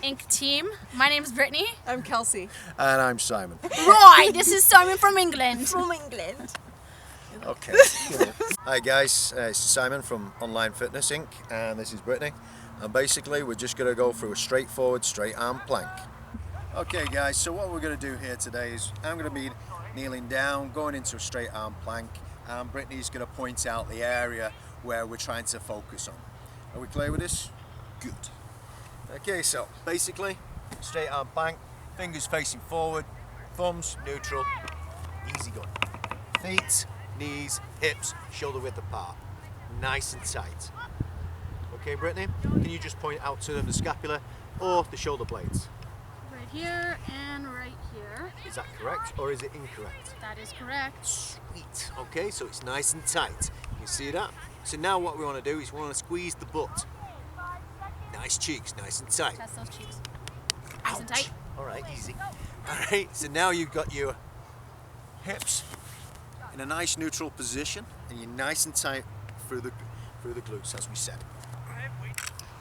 Inc. team. My name is Brittany. I'm Kelsey. And I'm Simon. Roy, this is Simon from England. From England. Okay. Hi guys, it's Simon from Online Fitness Inc. and this is Brittany. And basically we're just going to go through a straightforward straight arm plank. Okay guys, so what we're going to do here today is I'm going to be kneeling down, going into a straight arm plank, and Brittany's going to point out the area where we're trying to focus on. Are we clear with this? Good. Okay, so basically straight arm plank, fingers facing forward, thumbs neutral, easy going. Feet, knees, hips, shoulder width apart, nice and tight. Okay, Brittany, can you just point out to them the scapula or the shoulder blades? Right here and right here. Is that correct or is it incorrect? That is correct. Sweet. Okay, so it's nice and tight. You see that? So now what we want to do is we want to squeeze the butt. Nice cheeks, nice and tight. Test those cheeks. Nice and tight. All right, easy. All right, so now you've got your hips in a nice neutral position and you're nice and tight through the glutes, as we said.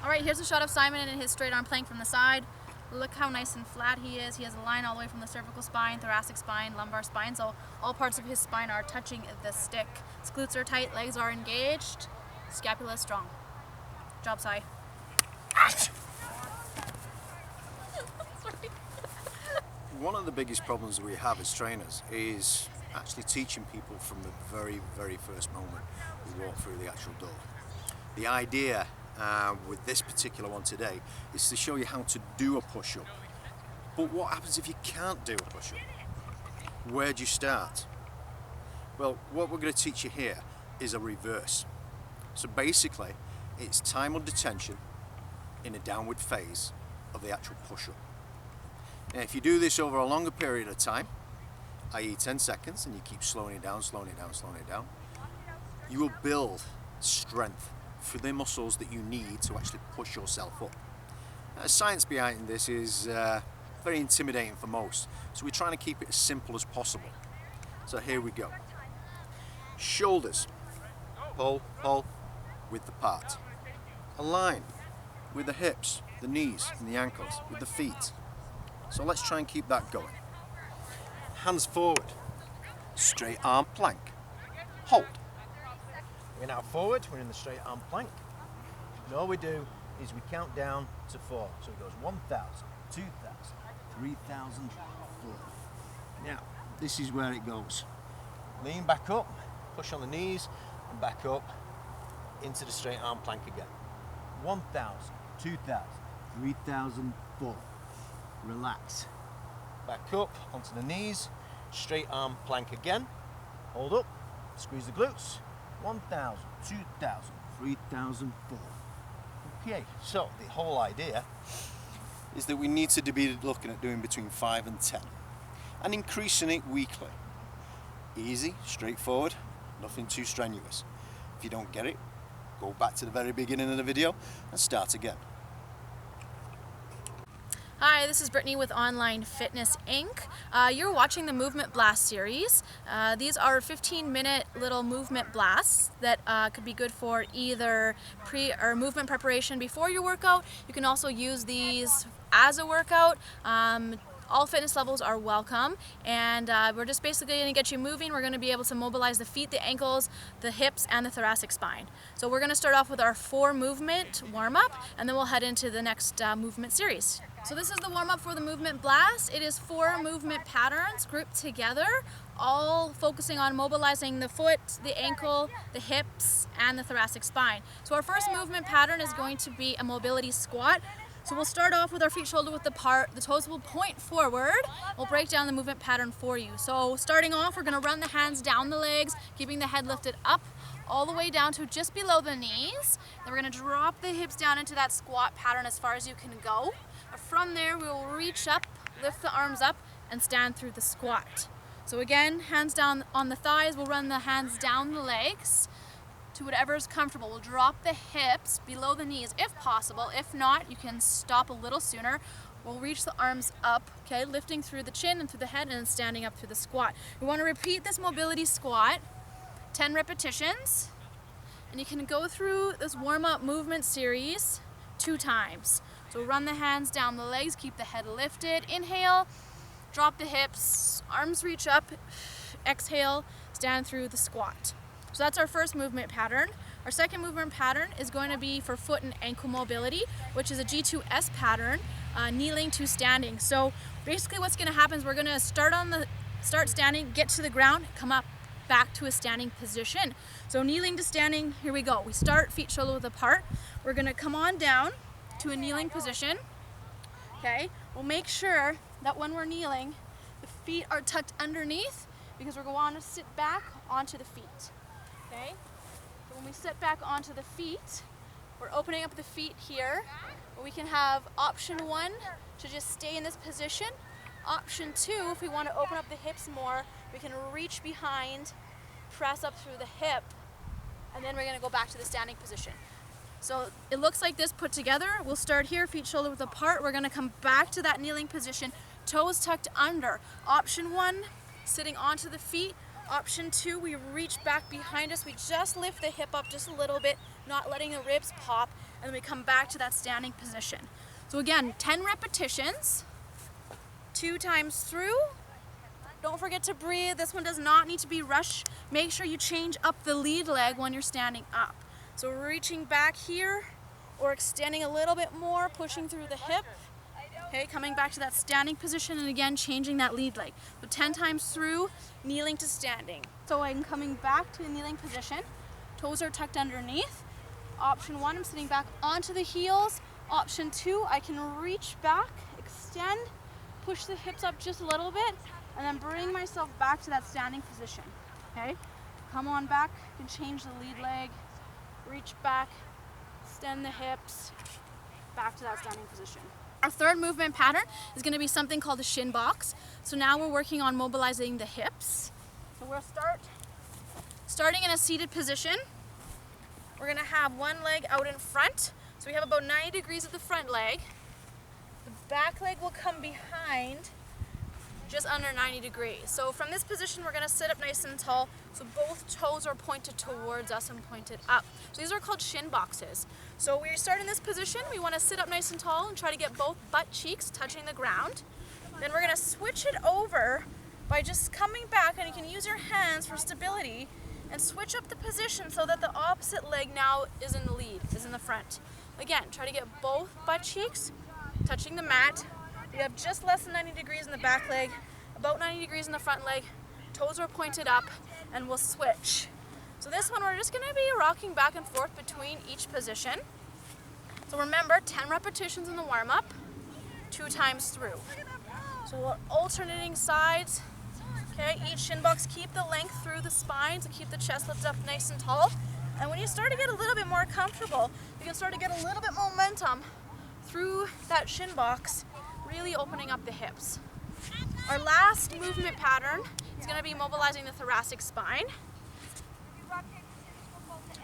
All right, here's a shot of Simon in his straight arm plank from the side. Look how nice and flat he is. He has a line all the way from the cervical spine, thoracic spine, lumbar spine, so all parts of his spine are touching the stick. His glutes are tight, legs are engaged, scapula is strong. Job, Si. One of the biggest problems we have as trainers is actually teaching people from the very, very first moment we walk through the actual door. The idea with this particular one today is to show you how to do a push-up. But what happens if you can't do a push-up? Where do you start? Well, what we're going to teach you here is a reverse. So basically, it's time under tension in a downward phase of the actual push-up. Now, if you do this over a longer period of time, i.e. 10 seconds, and you keep slowing it down, slowing it down, slowing it down, you will build strength for the muscles that you need to actually push yourself up. The science behind this is very intimidating for most, so we're trying to keep it as simple as possible. So here we go. Shoulders, pull, width apart. Align with the hips, the knees and the ankles, with the feet. So let's try and keep that going. Hands forward, straight arm plank, hold. We're now forward, we're in the straight arm plank. And all we do is we count down to 4. So it goes 1,000, 2,000, 3,000, 4. Now, this is where it goes. Lean back up, push on the knees, and back up into the straight arm plank again. 1,000, 2,000, 3,000, 4. Relax. Back up onto the knees, straight arm plank again. Hold up, squeeze the glutes. 1,000, 2,000, 3,000, 4. Okay, so the whole idea is that we need to be looking at doing between 5 and 10 and increasing it weekly. Easy, straightforward, nothing too strenuous. If you don't get it, go back to the very beginning of the video and start again. Hi, this is Brittany with Online Fitness Inc. You're watching the Movement Blast series. These are 15-minute little movement blasts that could be good for either pre or movement preparation before your workout. You can also use these as a workout. All fitness levels are welcome, and we're just basically going to get you moving. We're going to be able to mobilize the feet, the ankles, the hips, and the thoracic spine. So we're going to start off with our 4-movement warm-up, and then we'll head into the next movement series. So this is the warm-up for the movement blast. It is 4 movement patterns grouped together, all focusing on mobilizing the foot, the ankle, the hips, and the thoracic spine. So our first movement pattern is going to be a mobility squat. So we'll start off with our feet shoulder width apart. The toes will point forward. We'll break down the movement pattern for you. So starting off, we're going to run the hands down the legs, keeping the head lifted up all the way down to just below the knees. Then we're going to drop the hips down into that squat pattern as far as you can go. From there, we will reach up, lift the arms up, and stand through the squat. So again, hands down on the thighs. We'll run the hands down the legs to whatever is comfortable. We'll drop the hips below the knees if possible. If not, you can stop a little sooner. We'll reach the arms up, okay, lifting through the chin and through the head and then standing up through the squat. We want to repeat this mobility squat 10 repetitions, and you can go through this warm-up movement series 2 times. So run the hands down the legs, keep the head lifted. Inhale, drop the hips, arms reach up. Exhale, stand through the squat. So that's our first movement pattern. Our second movement pattern is going to be for foot and ankle mobility, which is a G2S pattern, kneeling to standing. So basically what's going to happen is we're going to start standing, get to the ground, come up back to a standing position. So kneeling to standing, here we go. We start feet shoulder width apart. We're going to come on down to a kneeling position. Okay, we'll make sure that when we're kneeling, the feet are tucked underneath because we're going to sit back onto the feet. Okay. When we sit back onto the feet, we're opening up the feet here. We can have option 1 to just stay in this position. Option 2, if we want to open up the hips more, we can reach behind, press up through the hip, and then we're going to go back to the standing position. So it looks like this put together. We'll start here, feet shoulder width apart. We're going to come back to that kneeling position, toes tucked under. Option 1, sitting onto the feet. Option 2, we reach back behind us. We just lift the hip up just a little bit, not letting the ribs pop, and then we come back to that standing position. So again, 10 repetitions, 2 times through. Don't forget to breathe. This one does not need to be rushed. Make sure you change up the lead leg when you're standing up. So reaching back here or extending a little bit more, pushing through the hip. Okay, coming back to that standing position and again changing that lead leg. So 10 times through, kneeling to standing. So I'm coming back to a kneeling position. Toes are tucked underneath. Option 1, I'm sitting back onto the heels. Option 2, I can reach back, extend, push the hips up just a little bit, and then bring myself back to that standing position. Okay, come on back, you can change the lead leg, reach back, extend the hips, back to that standing position. Our third movement pattern is going to be something called the shin box. So now we're working on mobilizing the hips. So we'll starting in a seated position. We're going to have one leg out in front. So we have about 90 degrees of the front leg. The back leg will come behind just under 90 degrees. So from this position, we're going to sit up nice and tall. So both toes are pointed towards us and pointed up. So these are called shin boxes. So we start in this position. We want to sit up nice and tall and try to get both butt cheeks touching the ground. Then we're going to switch it over by just coming back, and you can use your hands for stability and switch up the position so that the opposite leg now is in the lead, is in the front. Again, try to get both butt cheeks touching the mat. We have just less than 90 degrees in the back leg, about 90 degrees in the front leg. Toes are pointed up, and we'll switch. So this one, we're just going to be rocking back and forth between each position. So remember, 10 repetitions in the warm-up, 2 times through. So we're alternating sides. Okay, each shin box, keep the length through the spine to keep the chest lifted up nice and tall. And when you start to get a little bit more comfortable, you can start to get a little bit momentum through that shin box, really opening up the hips. Our last movement pattern is going to be mobilizing the thoracic spine.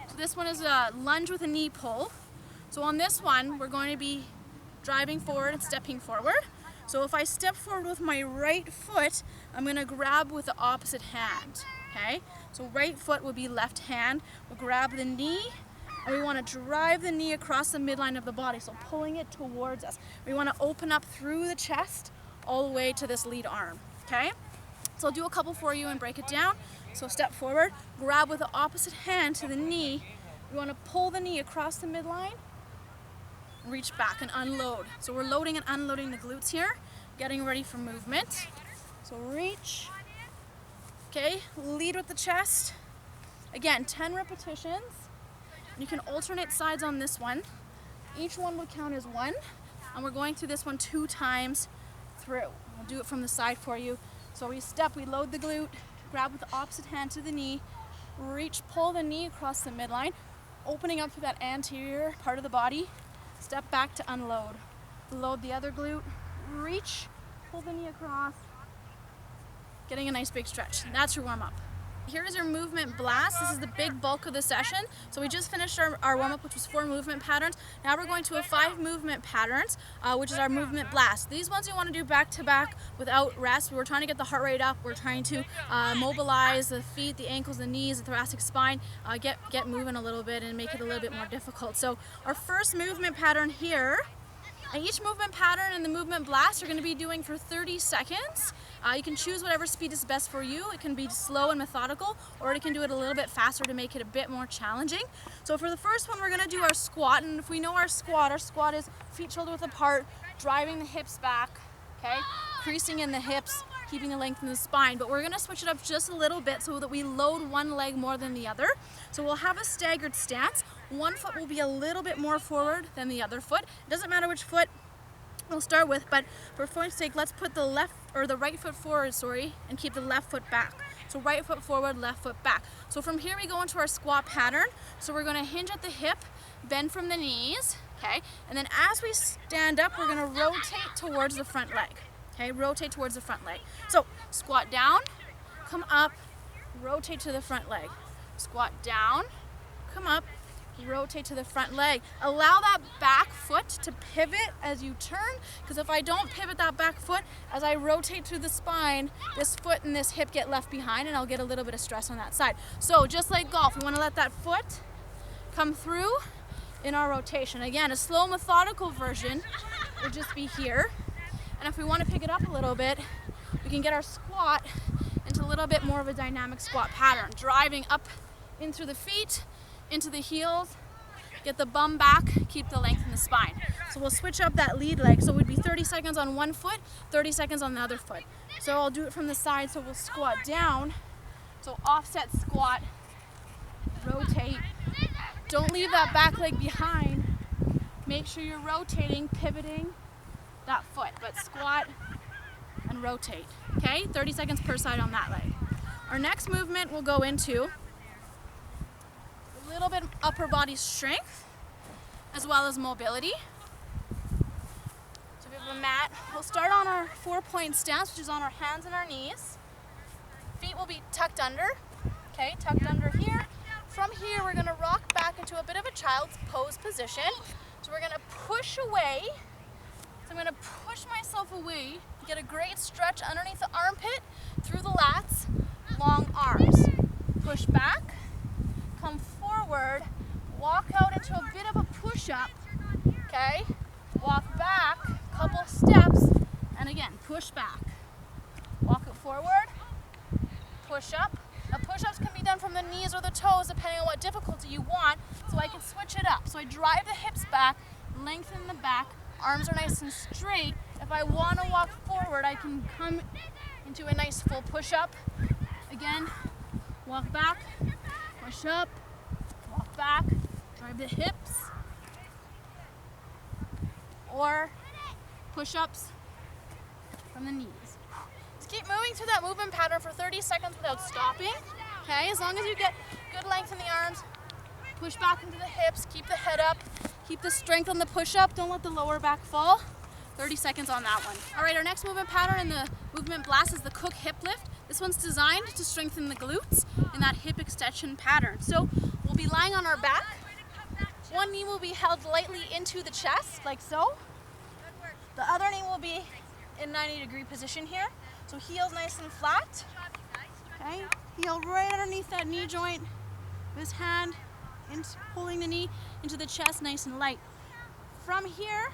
So this one is a lunge with a knee pull. So on this one, we're going to be driving forward and stepping forward. So if I step forward with my right foot, I'm going to grab with the opposite hand. Okay? So right foot will be left hand. We'll grab the knee, and we want to drive the knee across the midline of the body, so pulling it towards us. We want to open up through the chest all the way to this lead arm. Okay? So I'll do a couple for you and break it down. So step forward, grab with the opposite hand to the knee. We want to pull the knee across the midline, reach back and unload. So we're loading and unloading the glutes here, getting ready for movement. So reach, okay, lead with the chest. Again, 10 repetitions. You can alternate sides on this one. Each one will count as 1, and we're going through this one 2 times through. I'll do it from the side for you. So we step, we load the glute, grab with the opposite hand to the knee, reach, pull the knee across the midline, opening up through that anterior part of the body, step back to unload. Load the other glute, reach, pull the knee across, getting a nice big stretch. That's your warm-up. Here is your movement blast. This is the big bulk of the session. So we just finished our warm-up, which was 4 movement patterns. Now we're going to a 5 movement patterns, which is our movement blast. These ones you want to do back-to-back without rest. We're trying to get the heart rate up. We're trying to mobilize the feet, the ankles, the knees, the thoracic spine, get moving a little bit and make it a little bit more difficult. So our first movement pattern here And each movement pattern and the movement blast you're going to be doing for 30 seconds. You can choose whatever speed is best for you. It can be slow and methodical, or you can do it a little bit faster to make it a bit more challenging. So for the first one, we're going to do our squat. And if we know our squat is feet shoulder width apart, driving the hips back, okay? Creasing in the hips, keeping the length in the spine. But we're going to switch it up just a little bit so that we load one leg more than the other. So we'll have a staggered stance. One foot will be a little bit more forward than the other foot. It doesn't matter which foot we'll start with, but for point's sake, let's put the right foot forward, and keep the left foot back. So right foot forward, left foot back. So from here we go into our squat pattern. So we're going to hinge at the hip, bend from the knees, okay? And then as we stand up, we're going to rotate towards the front leg, okay? Rotate towards the front leg. So squat down, come up, rotate to the front leg. Squat down, come up, rotate to the front leg. Allow that back foot to pivot as you turn, because if I don't pivot that back foot, as I rotate through the spine, this foot and this hip get left behind and I'll get a little bit of stress on that side. So just like golf, we want to let that foot come through in our rotation. Again, a slow methodical version would just be here. And if we want to pick it up a little bit, we can get our squat into a little bit more of a dynamic squat pattern. Driving up in through the feet, into the heels, get the bum back, keep the length in the spine. So we'll switch up that lead leg. So it would be 30 seconds on one foot, 30 seconds on the other foot. So I'll do it from the side. So we'll squat down. So offset squat, rotate. Don't leave that back leg behind. Make sure you're rotating, pivoting that foot, but squat and rotate. Okay, 30 seconds per side on that leg. Our next movement will go into a little bit of upper body strength as well as mobility. So we have a mat. We'll start on our 4-point stance, which is on our hands and our knees. Feet will be tucked under, okay, tucked under here. From here, we're gonna rock back into a bit of a child's pose position. So we're gonna push away. So I'm gonna push myself away, get a great stretch underneath the armpit, through the lats, long arms. Push back, come forward, walk out into a bit of a push-up, okay? Walk back, couple steps, and again, push back. Walk it forward, push up. Now push-ups can be done from the knees or the toes depending on what difficulty you want, so I can switch it up. So I drive the hips back, lengthen the back, arms are nice and straight. If I want to walk forward, I can come into a nice full push-up. Again, walk back, push up, walk back, drive the hips, or push-ups from the knees. Just keep moving through that movement pattern for 30 seconds without stopping. Okay, as long as you get good length in the arms, push back into the hips, keep the head up, keep the strength on the push-up, don't let the lower back fall. 30 seconds on that one. All right, our next movement pattern in the movement blast is the Cook hip lift. This one's designed to strengthen the glutes in that hip extension pattern. So we'll be lying on our back. One knee will be held lightly into the chest, like so. The other knee will be in 90-degree position here. So heels nice and flat. Okay, heel right underneath that knee joint. This hand pulling the knee into the chest nice and light. From here,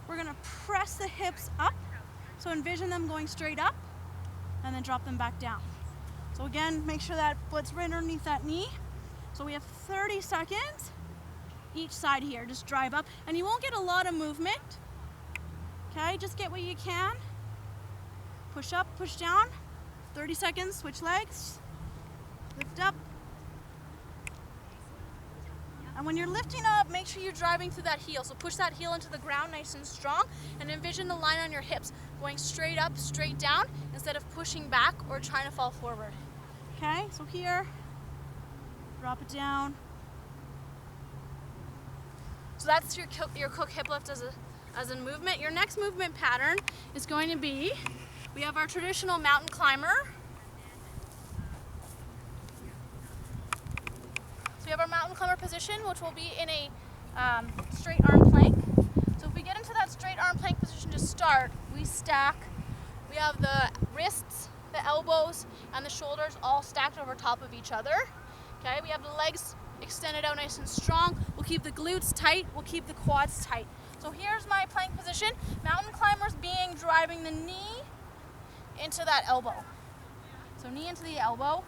we're gonna press the hips up. So envision them going straight up and then drop them back down. So again, make sure that foot's right underneath that knee. So we have 30 seconds each side here. Just drive up and you won't get a lot of movement. Okay, just get what you can. Push up, push down. 30 seconds, switch legs. Lift up. And when you're lifting up, make sure you're driving through that heel. So push that heel into the ground nice and strong and envision the line on your hips going straight up, straight down instead of pushing back or trying to fall forward. Okay, so here, drop it down. So that's your Cook hip lift as a movement. Your next movement pattern is going to be, we have our traditional mountain climber. We have our mountain climber position, which will be in a straight arm plank. So if we get into that straight arm plank position to start, we stack. We have the wrists, the elbows, and the shoulders all stacked over top of each other. Okay, we have the legs extended out nice and strong. We'll keep the glutes tight, we'll keep the quads tight. So So here's my plank position. Mountain climbers being driving the knee into that elbow. So knee into the elbow.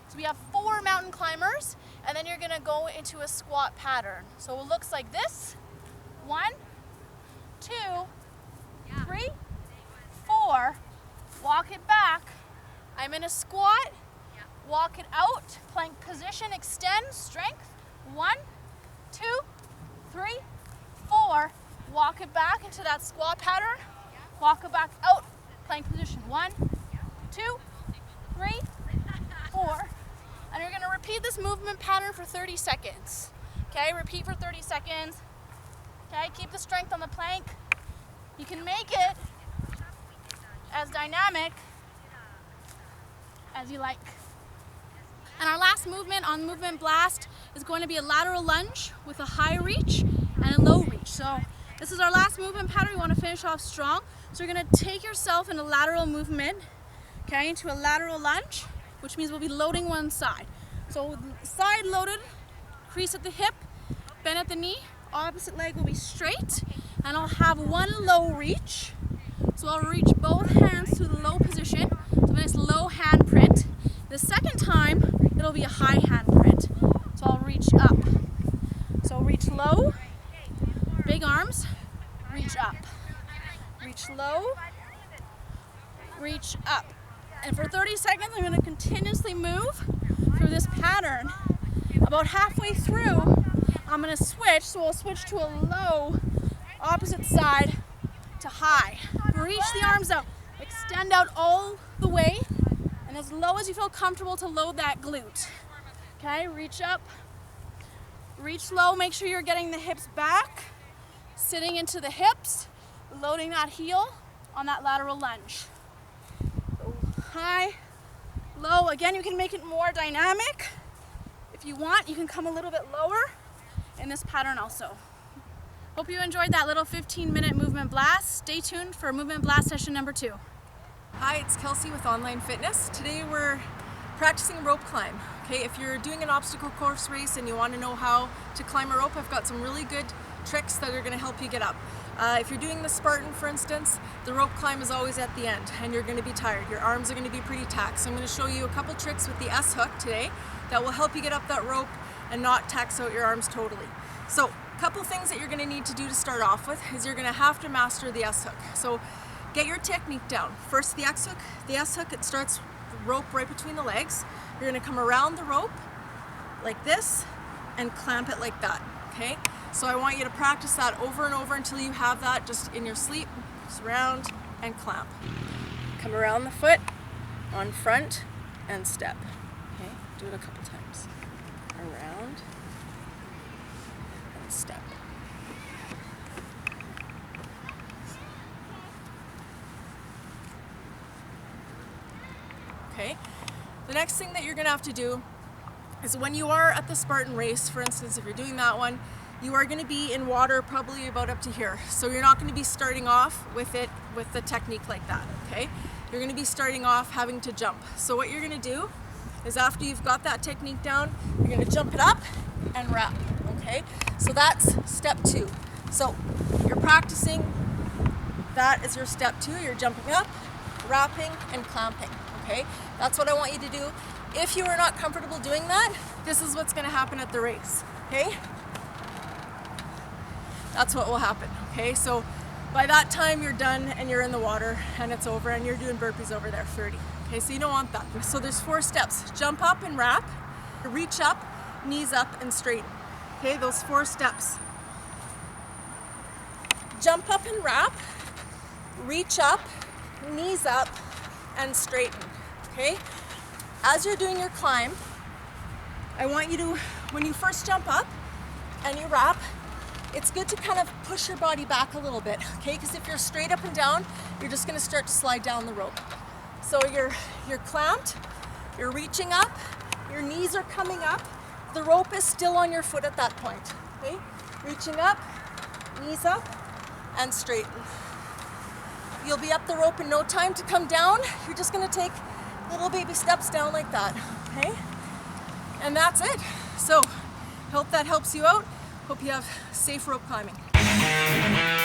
So we have 4 mountain climbers, and then you're gonna go into a squat pattern. So it looks like this. 1, 2, 3, 4. Walk it back. I'm in a squat. Walk it out. Plank position, extend, strength. 1, 2, 3, 4. Walk it back into that squat pattern. Walk it back out. Plank position. 1, 2, 3, 4. And you're going to repeat this movement pattern for 30 seconds. Okay, repeat for 30 seconds. Okay, keep the strength on the plank. You can make it as dynamic as you like. And our last movement on Movement Blast is going to be a lateral lunge with a high reach and a low reach. So this is our last movement pattern. We want to finish off strong. So you're going to take yourself in a lateral movement, okay, into a lateral lunge, which means we'll be loading one side. So side loaded, crease at the hip, bend at the knee, opposite leg will be straight, and I'll have one low reach. So I'll reach both hands to the low position, so nice low hand print. The second time, it'll be a high hand print. So I'll reach up. So reach low, big arms, reach up. Reach low, reach up. And for 30 seconds, I'm going to continuously move through this pattern. About halfway through, I'm going to switch, so we'll switch to a low, opposite side to high. Reach the arms out, extend out all the way, and as low as you feel comfortable to load that glute. Okay, reach up, reach low, make sure you're getting the hips back, sitting into the hips, loading that heel on that lateral lunge. So high, low, again you can make it more dynamic. If you want, you can come a little bit lower in this pattern also. Hope you enjoyed that little 15-minute Movement Blast. Stay tuned for Movement Blast session number 2. Hi, it's Kelsey with Online Fitness. Today we're practicing rope climb. Okay, if you're doing an obstacle course race and you want to know how to climb a rope, I've got some really good tricks that are going to help you get up. If you're doing the Spartan, for instance, the rope climb is always at the end and you're going to be tired. Your arms are going to be pretty taxed. So I'm going to show you a couple tricks with the S-hook today that will help you get up that rope and not tax out your arms totally. So a couple things that you're going to need to do to start off with is you're going to have to master the S-hook. So get your technique down. First, the S-hook, it starts rope right between the legs. You're going to come around the rope like this and clamp it like that, okay? So I want you to practice that over and over until you have that just in your sleep. Just round and clamp. Come around the foot, on front, and step. Okay, do it a couple times. Around, and step. Okay, the next thing that you're gonna have to do is when you are at the Spartan race, for instance, if you're doing that one, you are going to be in water probably about up to here. So you're not going to be starting off with it with the technique like that, okay? You're going to be starting off having to jump. So what you're going to do is after you've got that technique down, you're going to jump it up and wrap, okay? So that's step 2. So you're practicing, that is your step 2. You're jumping up, wrapping, and clamping, okay? That's what I want you to do. If you are not comfortable doing that, this is what's going to happen at the race, okay? That's what will happen, okay? So by that time you're done and you're in the water and it's over and you're doing burpees over there, 30. Okay, so you don't want that. So there's 4 steps. Jump up and wrap, reach up, knees up and straighten. Okay, those 4 steps. Jump up and wrap, reach up, knees up and straighten, okay? As you're doing your climb, I want you to, when you first jump up and you wrap, it's good to kind of push your body back a little bit, okay? Because if you're straight up and down, you're just gonna start to slide down the rope. So you're clamped, you're reaching up, your knees are coming up, the rope is still on your foot at that point, okay? Reaching up, knees up, and straighten. You'll be up the rope in no time. To come down, you're just gonna take little baby steps down like that, okay? And that's it. So, hope that helps you out. Hope you have safe rope climbing. Bye.